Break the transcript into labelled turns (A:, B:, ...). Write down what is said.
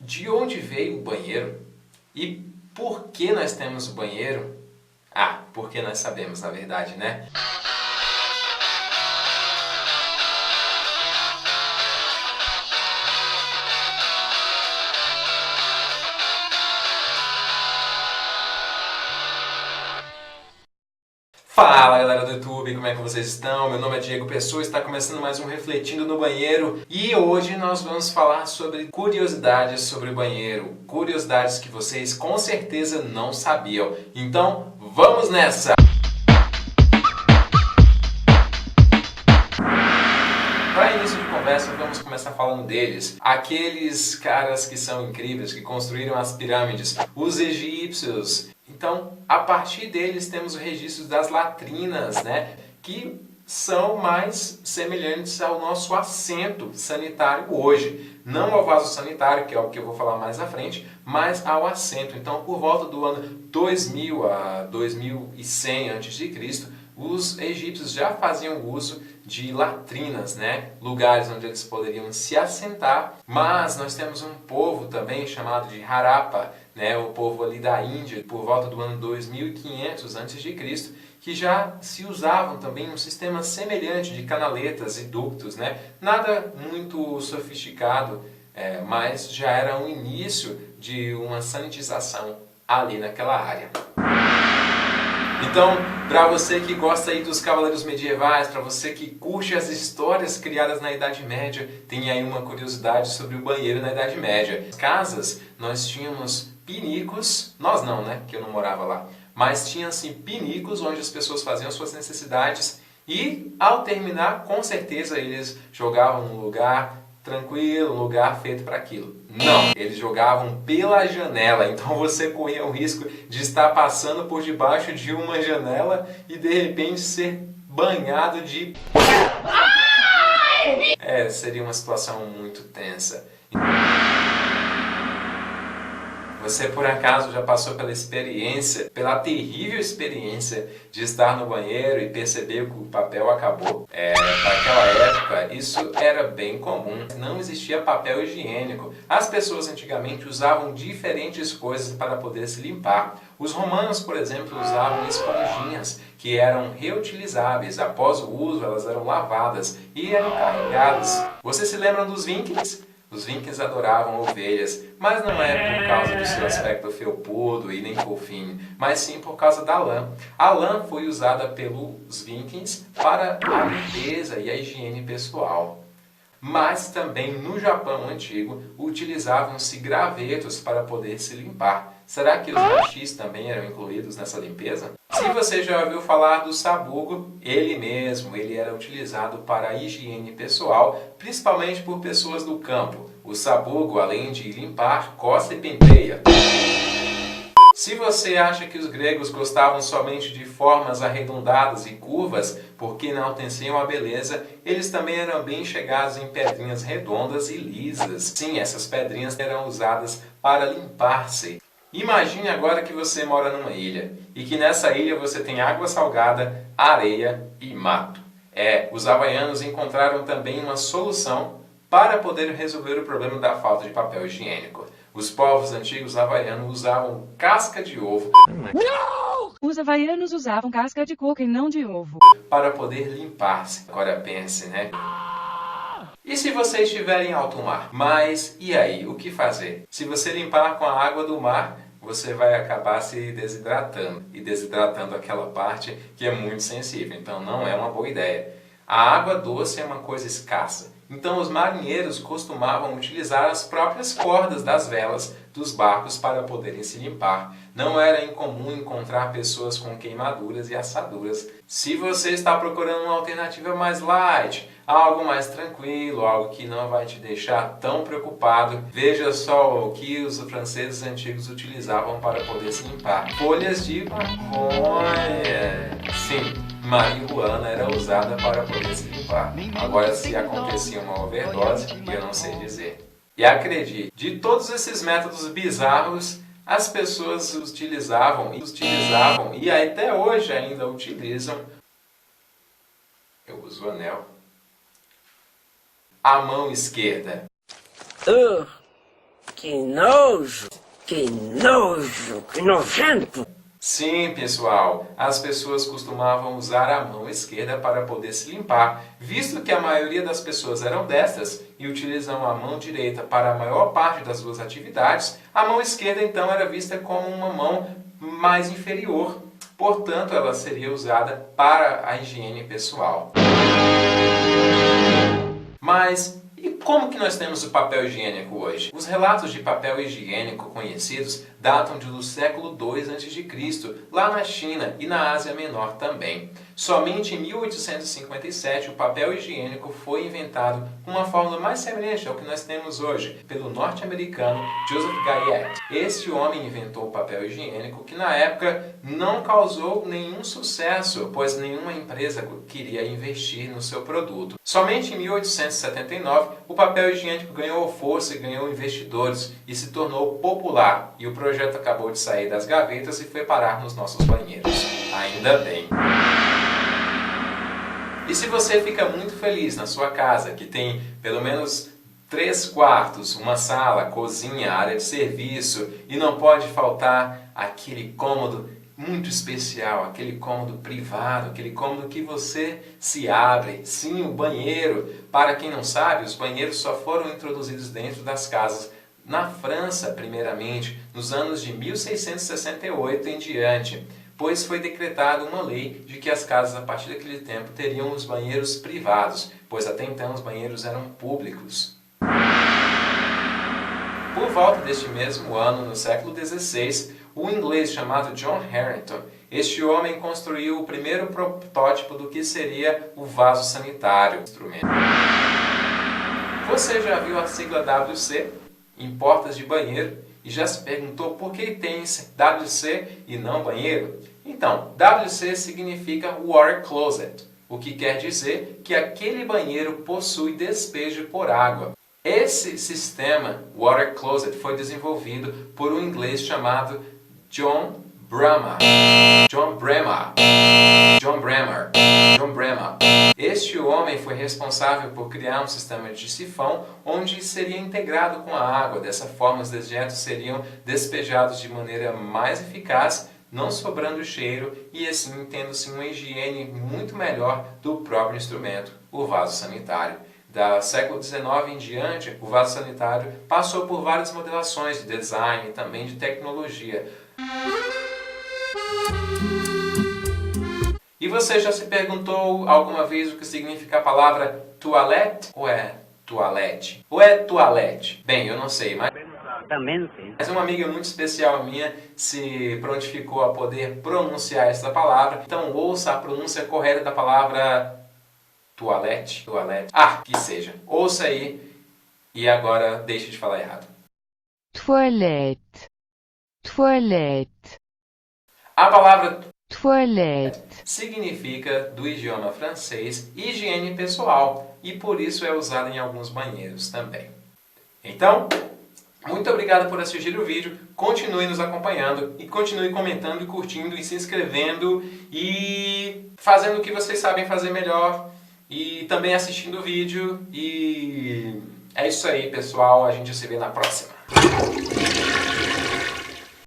A: De onde veio o banheiro? E por que nós temos o banheiro? Ah, porque nós sabemos, na verdade, né? Fala galera do YouTube, como é que vocês estão? Meu nome é Diego Pessoa, está começando mais um Refletindo no Banheiro e hoje nós vamos falar sobre curiosidades sobre o banheiro, curiosidades que vocês com certeza não sabiam. Então, vamos nessa! Para início de conversa, vamos começar falando deles. Aqueles caras que são incríveis, que construíram as pirâmides, os egípcios. Então, a partir deles temos o registro das latrinas, né? Que são mais semelhantes ao nosso assento sanitário hoje. Não ao vaso sanitário, que é o que eu vou falar mais à frente, mas ao assento. Então, por volta do ano 2000 a 2100 a.C., os egípcios já faziam uso de latrinas, né? Lugares onde eles poderiam se assentar, mas nós temos um povo também chamado de Harappa, né? O povo ali da Índia, por volta do ano 2500 a.C., que já se usavam também um sistema semelhante de canaletas e ductos, né? Nada muito sofisticado, mas já era um início de uma sanitização ali naquela área. Então, para você que gosta aí dos cavaleiros medievais, para você que curte as histórias criadas na Idade Média, tem aí uma curiosidade sobre o banheiro na Idade Média. Nas casas, nós tínhamos pinicos, nós não, né, que eu não morava lá, mas tinha assim pinicos onde as pessoas faziam suas necessidades e, ao terminar, com certeza eles jogavam num lugar tranquilo, um lugar feito para aquilo. Não, eles jogavam pela janela, então você corria o risco de estar passando por debaixo de uma janela e de repente ser banhado de... seria uma situação muito tensa. Você por acaso já passou pela experiência, pela terrível experiência de estar no banheiro e perceber que o papel acabou? Naquela época isso era bem comum, não existia papel higiênico. As pessoas antigamente usavam diferentes coisas para poder se limpar. Os romanos, por exemplo, usavam esponjinhas que eram reutilizáveis. Após o uso, elas eram lavadas e eram carregadas. Você se lembra dos Vikings? Os Vikings adoravam ovelhas, mas não é por causa do seu aspecto felpudo e nem fofinho, mas sim por causa da lã. A lã foi usada pelos Vikings para a limpeza e a higiene pessoal. Mas também no Japão antigo utilizavam-se gravetos para poder se limpar. Será que os hashis também eram incluídos nessa limpeza? Se você já ouviu falar do sabugo, ele era utilizado para a higiene pessoal, principalmente por pessoas do campo. O sabugo, além de limpar, coça e penteia. Se você acha que os gregos gostavam somente de formas arredondadas e curvas, porque enalteciam a beleza, eles também eram bem chegados em pedrinhas redondas e lisas. Sim, essas pedrinhas eram usadas para limpar-se. Imagine agora que você mora numa ilha, e que nessa ilha você tem água salgada, areia e mato. Os havaianos encontraram também uma solução para poder resolver o problema da falta de papel higiênico. Os povos antigos havaianos usavam casca de ovo.
B: Não! Os havaianos usavam casca de coco e não de ovo.
A: Para poder limpar-se. Agora pense, né? E se você estiver em alto mar? Mas e aí, o que fazer? Se você limpar com a água do mar, você vai acabar se desidratando. E desidratando aquela parte que é muito sensível. Então não é uma boa ideia. A água doce é uma coisa escassa. Então os marinheiros costumavam utilizar as próprias cordas das velas dos barcos para poderem se limpar. Não era incomum encontrar pessoas com queimaduras e assaduras. Se você está procurando uma alternativa mais light, algo mais tranquilo, algo que não vai te deixar tão preocupado, veja só o que os franceses antigos utilizavam para poder se limpar. Folhas de maconha. Sim. Marihuana era usada para poder se limpar. Agora, se acontecia uma overdose, eu não sei dizer. E acredite, de todos esses métodos bizarros, as pessoas utilizavam e até hoje ainda utilizam, eu uso o anel, a mão esquerda.
C: Que nojo! Que nojo! Que nojento!
A: Sim, pessoal, as pessoas costumavam usar a mão esquerda para poder se limpar, visto que a maioria das pessoas eram destras e utilizam a mão direita para a maior parte das suas atividades, a mão esquerda então era vista como uma mão mais inferior, portanto ela seria usada para a higiene pessoal. Mas e como que nós temos o papel higiênico hoje? Os relatos de papel higiênico conhecidos datam do século II a.C., lá na China e na Ásia Menor também. Somente em 1857 o papel higiênico foi inventado com uma fórmula mais semelhante ao que nós temos hoje, pelo norte-americano Joseph Guyette. Este homem inventou o papel higiênico que na época não causou nenhum sucesso, pois nenhuma empresa queria investir no seu produto. Somente em 1879 o papel higiênico ganhou força e ganhou investidores e se tornou popular, e o projeto acabou de sair das gavetas e foi parar nos nossos banheiros. Ainda bem. E se você fica muito feliz na sua casa, que tem pelo menos 3 quartos, uma sala, cozinha, área de serviço, e não pode faltar aquele cômodo muito especial, aquele cômodo privado, aquele cômodo que você se abre. Sim, o banheiro. Para quem não sabe, os banheiros só foram introduzidos dentro das casas na França, primeiramente, nos anos de 1668 em diante, pois foi decretada uma lei de que as casas, a partir daquele tempo, teriam os banheiros privados, pois até então os banheiros eram públicos. Por volta deste mesmo ano, no século XVI, um inglês chamado John Harington, este homem construiu o primeiro protótipo do que seria o vaso sanitário. Você já viu a sigla WC em portas de banheiro e já se perguntou por que tem WC e não banheiro? Então, WC significa Water Closet, o que quer dizer que aquele banheiro possui despejo por água. Esse sistema Water Closet foi desenvolvido por um inglês chamado John Bremer. Este homem foi responsável por criar um sistema de sifão onde seria integrado com a água. Dessa forma, os dejetos seriam despejados de maneira mais eficaz, não sobrando cheiro e assim tendo-se uma higiene muito melhor do próprio instrumento, o vaso sanitário. Do século XIX em diante, o vaso sanitário passou por várias modelações de design e também de tecnologia. E você já se perguntou alguma vez o que significa a palavra toilette? Ou é toalete? Ou é toalete? Bem, eu não sei, mas uma amiga muito especial minha se prontificou a poder pronunciar essa palavra. Então ouça a pronúncia correta da palavra toalete. Que seja. Ouça aí e agora deixe de falar errado.
D: Toilette.
A: A palavra
D: Toilette.
A: significa, do idioma francês, higiene pessoal e por isso é usada em alguns banheiros também. Então, muito obrigado por assistir o vídeo, continue nos acompanhando e continue comentando e curtindo e se inscrevendo e fazendo o que vocês sabem fazer melhor e também assistindo o vídeo. E é isso aí, pessoal, a gente se vê na próxima.